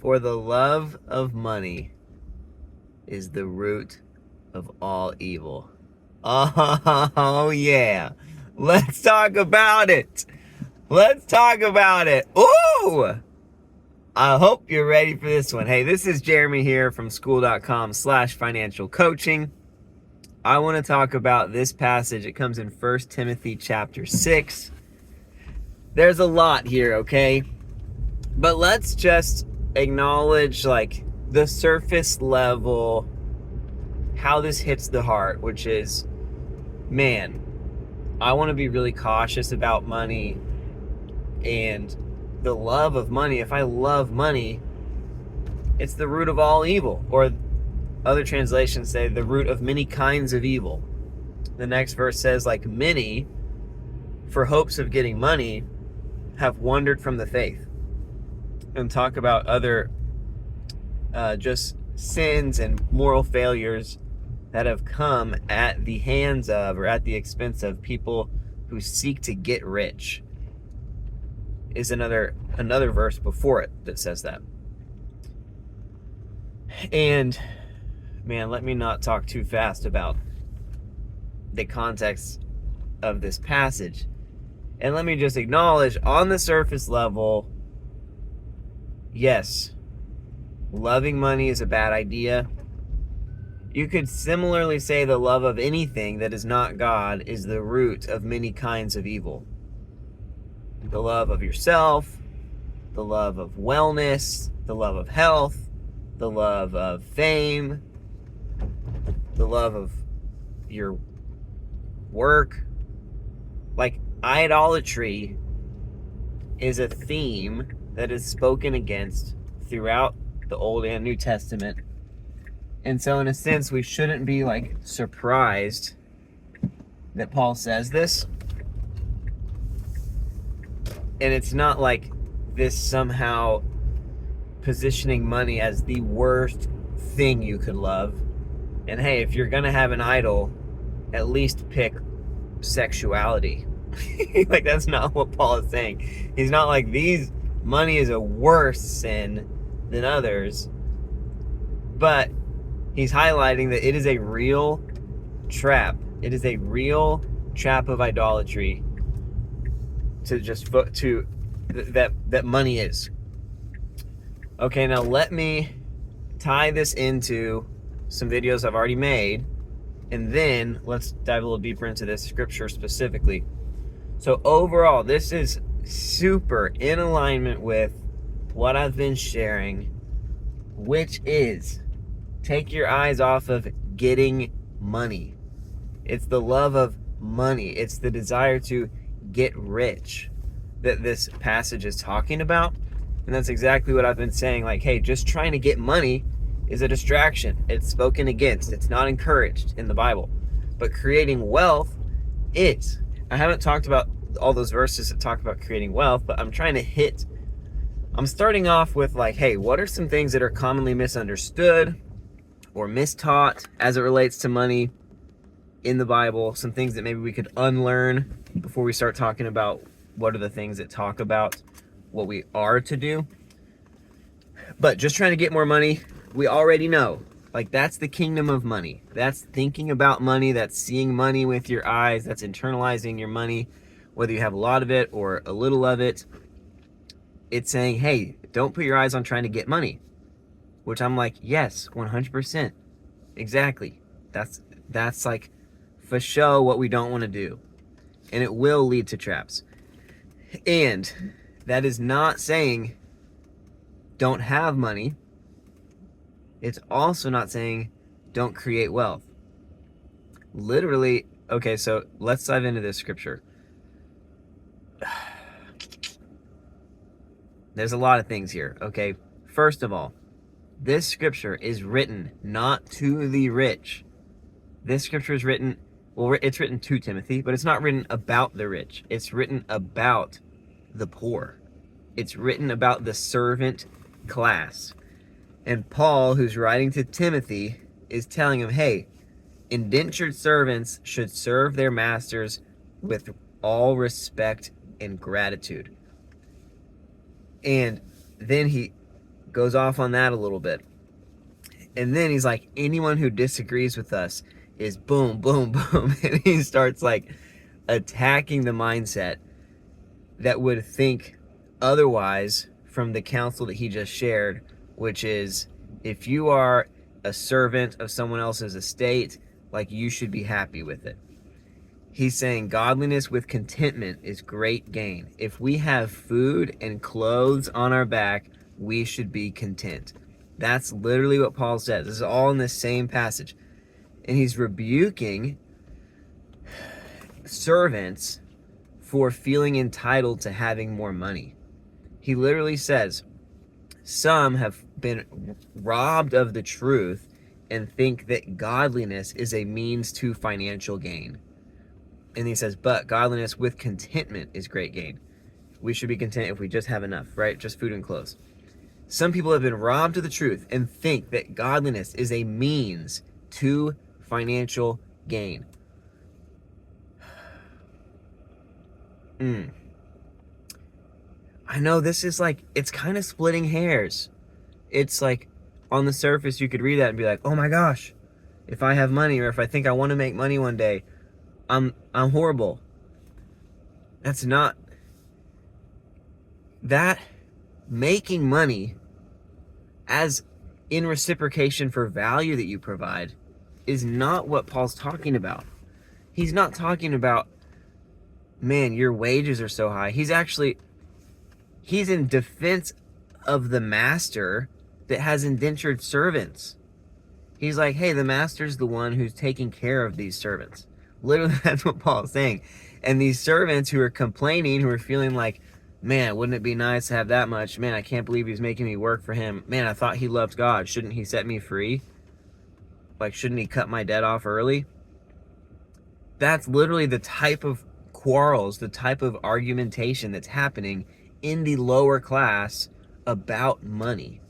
For the love of money is the root of all evil. Oh, yeah. Let's talk about it. Let's talk about it. Ooh! I hope you're ready for this one. Hey, this is Jeremy here from school.com/financial coaching. I want to talk about this passage. It comes in 1 Timothy chapter 6. There's a lot here, okay? But let's just acknowledge like the surface level, how this hits the heart, which is, man, I want to be really cautious about money and the love of money. If I love money, it's the root of all evil. Or other translations say the root of many kinds of evil. The next verse says, like many, for hopes of getting money, have wandered from the faith. And talk about other just sins and moral failures that have come at the hands of or at the expense of people who seek to get rich. Is another verse before it that says that. And man, let me not talk too fast about the context of this passage. And let me just acknowledge on the surface level, yes, loving money is a bad idea. You could similarly say the love of anything that is not God is the root of many kinds of evil. The love of yourself, the love of wellness, the love of health, the love of fame, the love of your work. Like idolatry is a theme that is spoken against throughout the Old and New Testament. And so in a sense, we shouldn't be like surprised that Paul says this. And it's not like this somehow positioning money as the worst thing you could love. And hey, if you're gonna have an idol, at least pick sexuality. Like that's not what Paul is saying. He's not like money is a worse sin than others. But he's highlighting that it is a real trap. It is a real trap of idolatry that money is. Okay, now let me tie this into some videos I've already made, and then let's dive a little deeper into this scripture specifically. So overall, this is super in alignment with what I've been sharing, which is take your eyes off of getting money. It's the love of money. It's the desire to get rich that this passage is talking about. And that's exactly what I've been saying. Like, hey, just trying to get money is a distraction. It's spoken against. It's not encouraged in the Bible. But creating wealth is. I haven't talked about all those verses that talk about creating wealth, but I'm starting off with like, hey, what are some things that are commonly misunderstood or mistaught as it relates to money in the Bible? Some things that maybe we could unlearn before we start talking about what are the things that talk about what we are to do. But just trying to get more money, we already know. Like that's the kingdom of money. That's thinking about money. That's seeing money with your eyes. That's internalizing your money, whether you have a lot of it or a little of it. It's saying, hey, don't put your eyes on trying to get money. Which I'm like, yes, 100%. Exactly. That's like for show what we don't want to do. And it will lead to traps. And that is not saying don't have money. It's also not saying don't create wealth. Literally, okay, so let's dive into this scripture. There's a lot of things here, okay? First of all, this scripture is written not to the rich. This scripture is written, well, it's written to Timothy, but it's not written about the rich. It's written about the poor. It's written about the servant class. And Paul, who's writing to Timothy, is telling him, hey, indentured servants should serve their masters with all respect and gratitude. And then he Goes off on that a little bit. And then he's like, anyone who disagrees with us is boom, boom, boom. And he starts like attacking the mindset that would think otherwise from the counsel that he just shared, which is if you are a servant of someone else's estate, like you should be happy with it. He's saying godliness with contentment is great gain. If we have food and clothes on our back, we should be content. That's literally what Paul says. This is all in the same passage. And he's rebuking servants for feeling entitled to having more money. He literally says, some have been robbed of the truth and think that godliness is a means to financial gain. And he says, but godliness with contentment is great gain. We should be content if we just have enough, right? Just food and clothes. Some people have been robbed of the truth and think that godliness is a means to financial gain. I know this is like, it's kind of splitting hairs. It's like, on the surface, you could read that and be like, oh my gosh, if I have money, or if I think I want to make money one day, I'm horrible. That's not, that making money as in reciprocation for value that you provide is not what Paul's talking about. He's not talking about, man, your wages are so high. He's in defense of the master that has indentured servants. He's like, hey, the master's the one who's taking care of these servants. Literally, that's what Paul's saying. And these servants who are complaining, who are feeling like, man, wouldn't it be nice to have that much? Man, I can't believe he's making me work for him. Man, I thought he loved God. Shouldn't he set me free? Like, shouldn't he cut my debt off early? That's literally the type of quarrels, the type of argumentation that's happening in the lower class about money.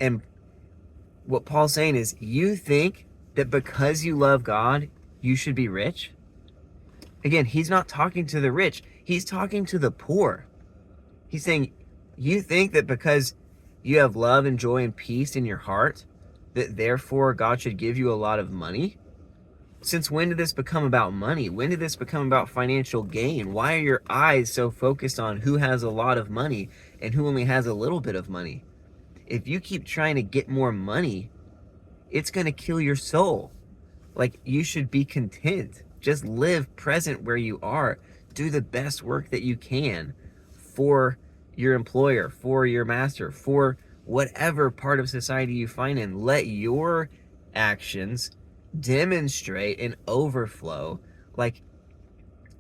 And what Paul's saying is, you think that because you love God, you should be rich? Again, he's not talking to the rich. He's talking to the poor. He's saying, you think that because you have love and joy and peace in your heart, that therefore God should give you a lot of money? Since when did this become about money? When did this become about financial gain? Why are your eyes so focused on who has a lot of money and who only has a little bit of money? If you keep trying to get more money, it's going to kill your soul. Like, you should be content. Just live present where you are. Do the best work that you can for your employer, for your master, for whatever part of society you find in. Let your actions demonstrate an overflow. Like,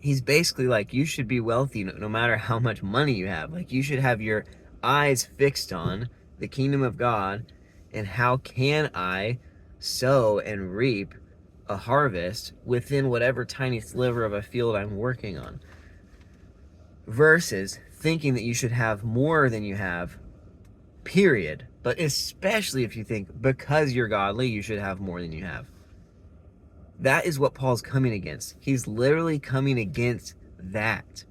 he's basically like, you should be wealthy no matter how much money you have. Like, you should have your eyes fixed on the kingdom of God and how can I sow and reap a harvest within whatever tiny sliver of a field I'm working on, versus thinking that you should have more than you have, period. But especially if you think because you're godly, you should have more than you have. That is what Paul's coming against. He's literally coming against that.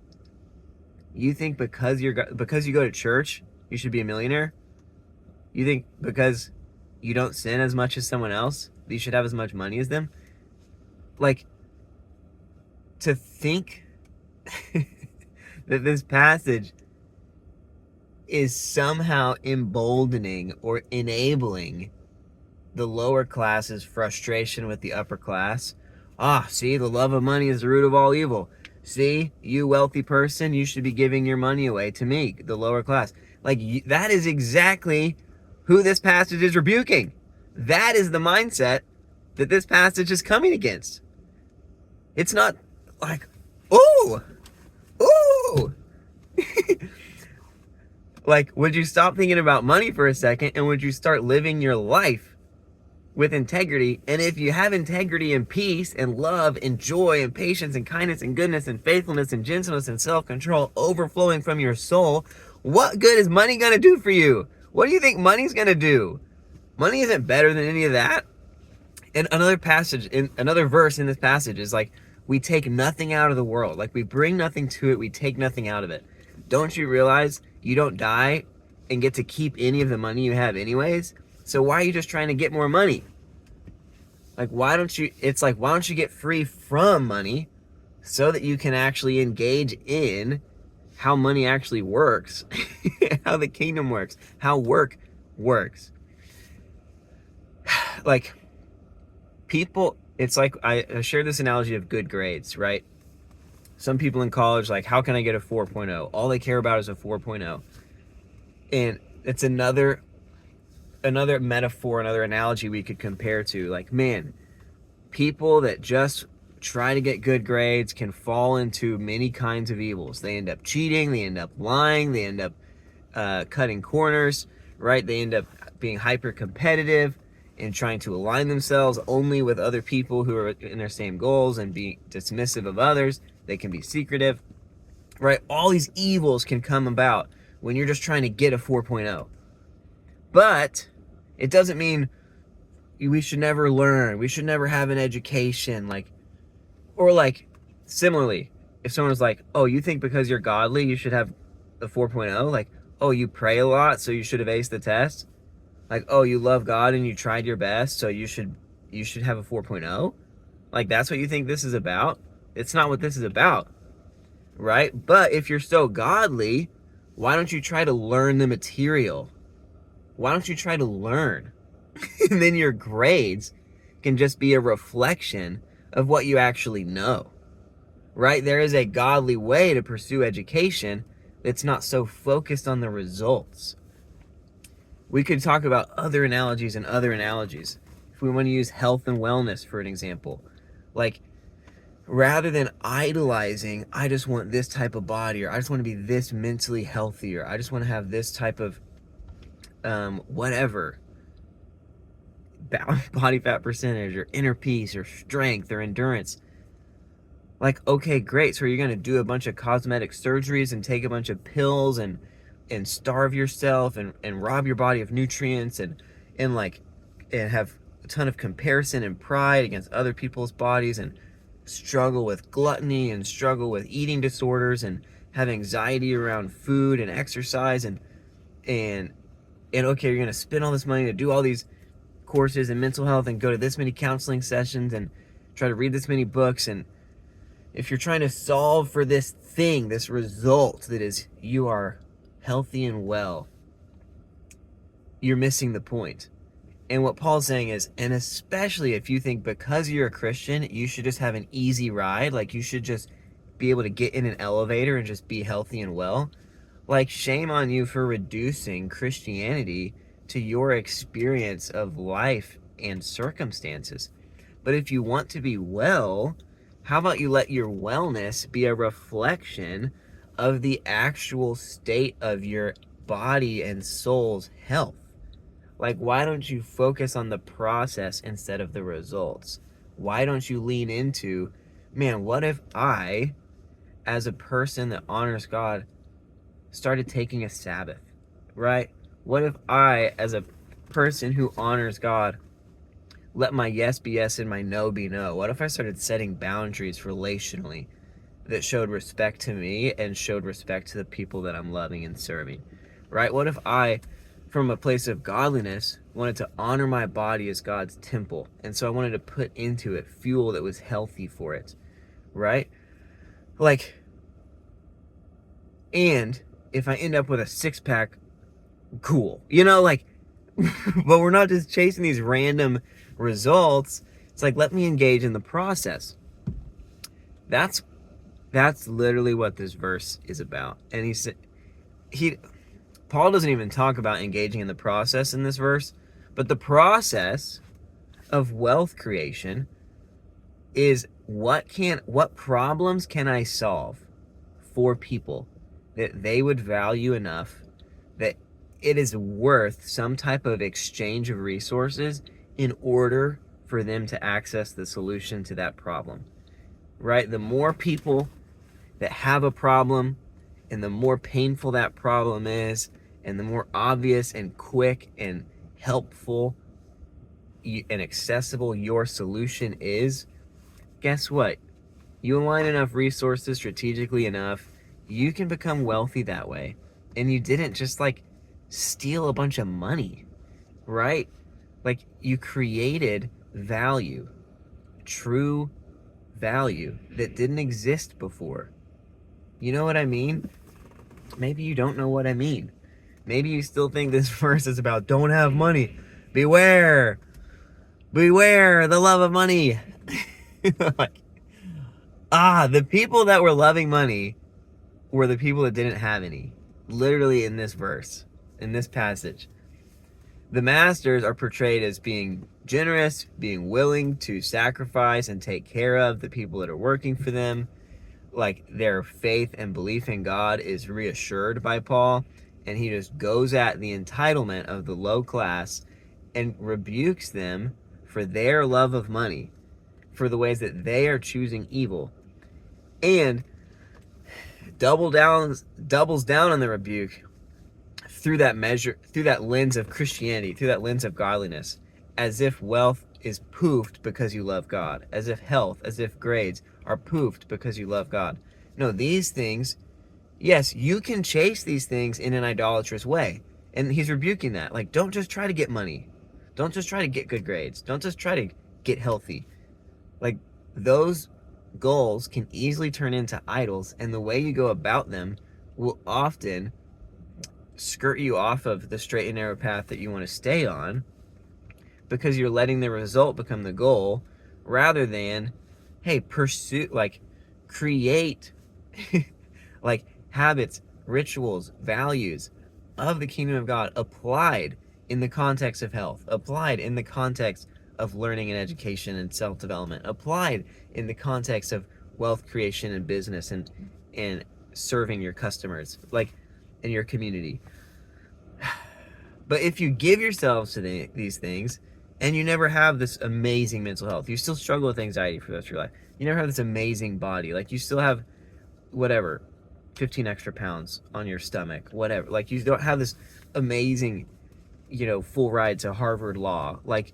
You think because you go to church, you should be a millionaire? You think because you don't sin as much as someone else, you should have as much money as them? Like, to think that this passage is somehow emboldening or enabling the lower class's frustration with the upper class. See, the love of money is the root of all evil. See, you wealthy person, you should be giving your money away to me, the lower class. Like, that is exactly who this passage is rebuking. That is the mindset that this passage is coming against. It's not like, ooh. Like, would you stop thinking about money for a second and would you start living your life with integrity? And if you have integrity and peace and love and joy and patience and kindness and goodness and faithfulness and gentleness and self-control overflowing from your soul, what good is money going to do for you? What do you think money's going to do? Money isn't better than any of that. And another verse in this passage is like, we take nothing out of the world. Like, we bring nothing to it. We take nothing out of it. Don't you realize you don't die and get to keep any of the money you have anyways. So why are you just trying to get more money? Like, why don't you get free from money so that you can actually engage in how money actually works, how the kingdom works, how work works. Like, people, it's like, I share this analogy of good grades, right? Some people in college, like, how can I get a 4.0? All they care about is a 4.0. And it's another metaphor, another analogy we could compare to. Like, man, people that just try to get good grades can fall into many kinds of evils. They end up cheating, they end up lying, they end up cutting corners, right? They end up being hyper competitive and trying to align themselves only with other people who are in their same goals and be dismissive of others. They can be secretive, right? All these evils can come about when you're just trying to get a 4.0. But it doesn't mean we should never learn. We should never have an education. Or similarly, if someone was like, oh, you think because you're godly, you should have a 4.0? Like, oh, you pray a lot, so you should have aced the test? Like, oh, you love God and you tried your best, so you should have a 4.0? Like, that's what you think this is about? It's not what this is about, right? But if you're so godly, why don't you try to learn the material? Why don't you try to learn? And then your grades can just be a reflection of what you actually know, right? There is a godly way to pursue education that's not so focused on the results. We could talk about other analogies and other analogies. If we want to use health and wellness for an example, like, rather than idolizing, I just want this type of body, or I just want to be this mentally healthy, or I just want to have this type of whatever, body fat percentage, or inner peace, or strength, or endurance. Like, okay, great. So you're going to do a bunch of cosmetic surgeries and take a bunch of pills and starve yourself and rob your body of nutrients and have a ton of comparison and pride against other people's bodies, and struggle with gluttony and struggle with eating disorders and have anxiety around food and exercise and okay, you're going to spend all this money to do all these courses in mental health and go to this many counseling sessions and try to read this many books. And if you're trying to solve for this thing, this result that is you are healthy and well, you're missing the point. And what Paul's saying is, and especially if you think because you're a Christian, you should just have an easy ride, like you should just be able to get in an elevator and just be healthy and well, like, shame on you for reducing Christianity to your experience of life and circumstances. But if you want to be well, how about you let your wellness be a reflection of the actual state of your body and soul's health? Like, why don't you focus on the process instead of the results? Why don't you lean into, man, what if I, as a person that honors God, started taking a Sabbath, right? What if I, as a person who honors God, let my yes be yes and my no be no? What if I started setting boundaries relationally that showed respect to me and showed respect to the people that I'm loving and serving, right? What if I, from a place of godliness, wanted to honor my body as God's temple, and so I wanted to put into it fuel that was healthy for it, right? Like, and if I end up with a six-pack, cool, like, but we're not just chasing these random results. It's like, let me engage in the process. That's literally what this verse is about. And Paul doesn't even talk about engaging in the process in this verse, but the process of wealth creation is what problems can I solve for people that they would value enough that it is worth some type of exchange of resources in order for them to access the solution to that problem, right? The more people that have a problem, and the more painful that problem is, and the more obvious and quick and helpful and accessible your solution is, guess what? You align enough resources strategically enough, you can become wealthy that way. And you didn't just steal a bunch of money, right? Like, you created value, true value that didn't exist before. You know what I mean? Maybe you don't know what I mean. Maybe you still think this verse is about don't have money. Beware. Beware the love of money. Like, the people that were loving money were the people that didn't have any. Literally in this verse, in this passage. The masters are portrayed as being generous, being willing to sacrifice and take care of the people that are working for them. Like, their faith and belief in God is reassured by Paul, and he just goes at the entitlement of the low class and rebukes them for their love of money, for the ways that they are choosing evil, and doubles down on the rebuke through that lens of Christianity, through that lens of godliness, as if wealth is poofed because you love God, as if health, as if grades are poofed because you love God. No, these things, yes, you can chase these things in an idolatrous way. And he's rebuking that. Like, don't just try to get money. Don't just try to get good grades. Don't just try to get healthy. Like, those goals can easily turn into idols, and the way you go about them will often skirt you off of the straight and narrow path that you want to stay on, because you're letting the result become the goal rather than, hey, pursue, like, create like habits, rituals, values of the kingdom of God applied in the context of health, applied in the context of learning and education and self-development, applied in the context of wealth creation and business and serving your customers, like, in your community. But if you give yourselves to these things and you never have this amazing mental health, you still struggle with anxiety for the rest of your life, you never have this amazing body, like, you still have whatever 15 extra pounds on your stomach, whatever, like, you don't have this amazing, full ride to Harvard Law, like,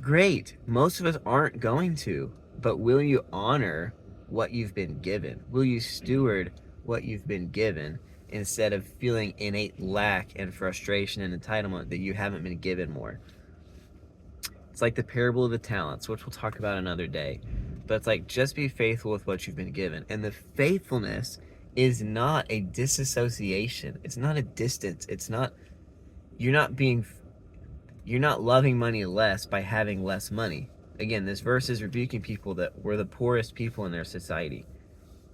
great, most of us aren't going to, but will you honor what you've been given? Will you steward what you've been given instead of feeling innate lack and frustration and entitlement that you haven't been given more? It's like the parable of the talents, which we'll talk about another day. But it's like, just be faithful with what you've been given. And the faithfulness is not a disassociation. It's not a distance. It's not, you're not loving money less by having less money. Again, this verse is rebuking people that were the poorest people in their society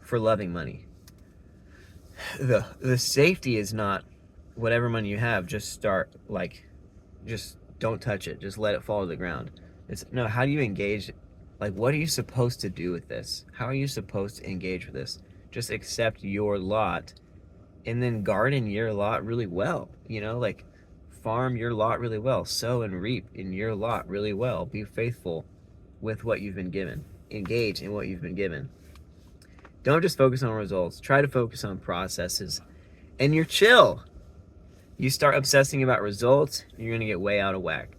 for loving money. The safety is not whatever money you have, just don't touch it. Just let it fall to the ground. It's, no, how do you engage? Like, what are you supposed to do with this? How are you supposed to engage with this? Just accept your lot and then garden your lot really well. Like, farm your lot really well. Sow and reap in your lot really well. Be faithful with what you've been given. Engage in what you've been given. Don't just focus on results. Try to focus on processes. And you're chill. You start obsessing about results, you're going to get way out of whack.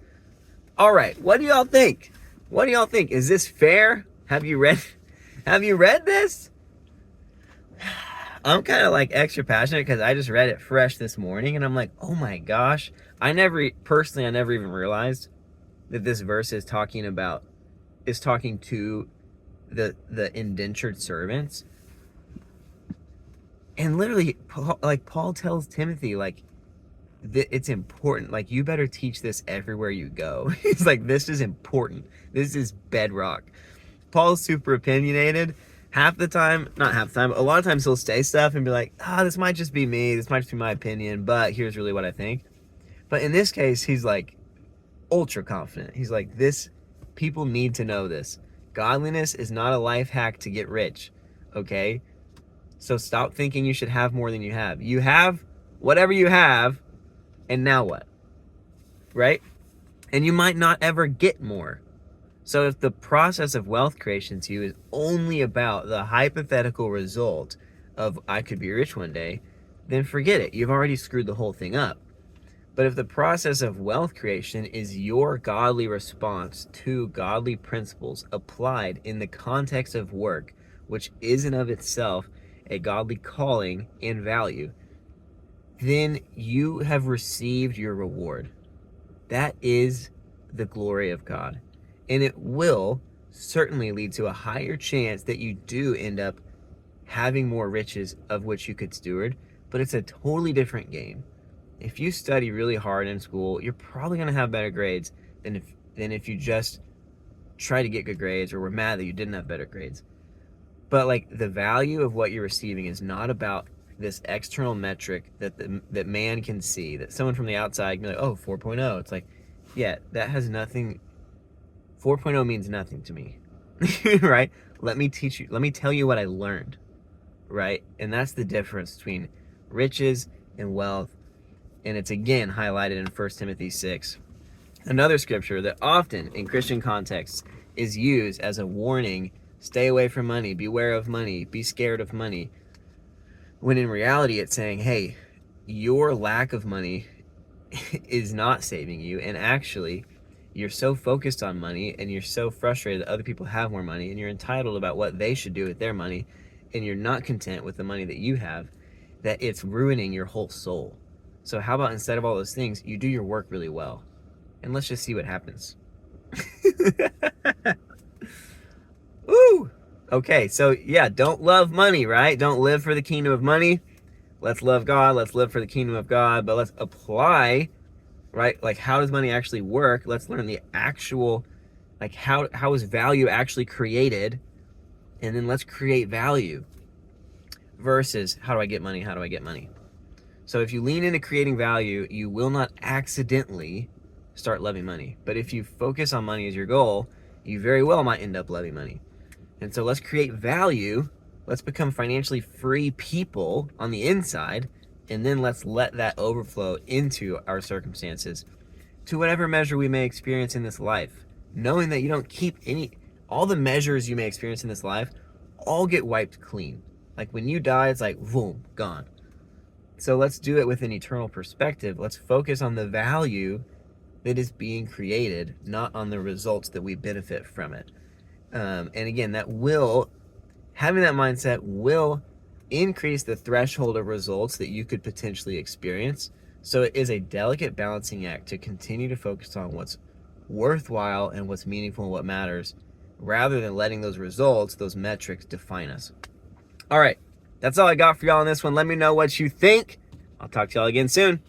All right, what do y'all think? What do y'all think? Is this fair? Have you read this? I'm kind of like extra passionate because I just read it fresh this morning, and I'm like, oh my gosh. I never even realized that this verse is talking to the indentured servants. And literally, Paul tells Timothy, like, it's important. Like, you better teach this everywhere you go. He's like, this is important. This is bedrock. Paul's super opinionated. Not half the time, but a lot of times he'll say stuff and be like, this might just be me. This might just be my opinion, but here's really what I think. But in this case, he's like ultra confident. He's like, people need to know this. Godliness is not a life hack to get rich. Okay? So stop thinking you should have more than you have. You have whatever you have, and now what? Right? And you might not ever get more. So if the process of wealth creation to you is only about the hypothetical result of I could be rich one day, then forget it. You've already screwed the whole thing up. But if the process of wealth creation is your godly response to godly principles applied in the context of work, which is in of itself a godly calling and value, then you have received your reward. That is the glory of God. And it will certainly lead to a higher chance that you do end up having more riches of which you could steward, but it's a totally different game. If you study really hard in school, you're probably going to have better grades than if you just try to get good grades or were mad that you didn't have better grades. But like the value of what you're receiving is not about this external metric that man can see, that someone from the outside can be like, oh, 4.0. It's like, yeah, that has nothing. 4.0 means nothing to me, right? Let me teach you. Let me tell you what I learned, right? And that's the difference between riches and wealth. And it's again highlighted in 1 Timothy 6. Another scripture that often in Christian contexts is used as a warning: stay away from money, beware of money, be scared of money. When in reality, it's saying, hey, your lack of money is not saving you. And actually, you're so focused on money and you're so frustrated that other people have more money and you're entitled about what they should do with their money and you're not content with the money that you have, that it's ruining your whole soul. So how about instead of all those things, you do your work really well? And let's just see what happens. Woo! Okay, so yeah, don't love money, right? Don't live for the kingdom of money. Let's love God. Let's live for the kingdom of God. But let's apply, right? Like, how does money actually work? Let's learn the actual, like, how is value actually created? And then let's create value versus how do I get money? How do I get money? So if you lean into creating value, you will not accidentally start loving money. But if you focus on money as your goal, you very well might end up loving money. And so let's create value. Let's become financially free people on the inside. And then let's let that overflow into our circumstances to whatever measure we may experience in this life. Knowing that you don't keep all the measures you may experience in this life all get wiped clean. Like when you die, it's like, boom, gone. So let's do it with an eternal perspective. Let's focus on the value that is being created, not on the results that we benefit from it. And again, having that mindset will increase the threshold of results that you could potentially experience. So it is a delicate balancing act to continue to focus on what's worthwhile and what's meaningful and what matters, rather than letting those results, those metrics, define us. All right, that's all I got for y'all on this one. Let me know what you think. I'll talk to y'all again soon.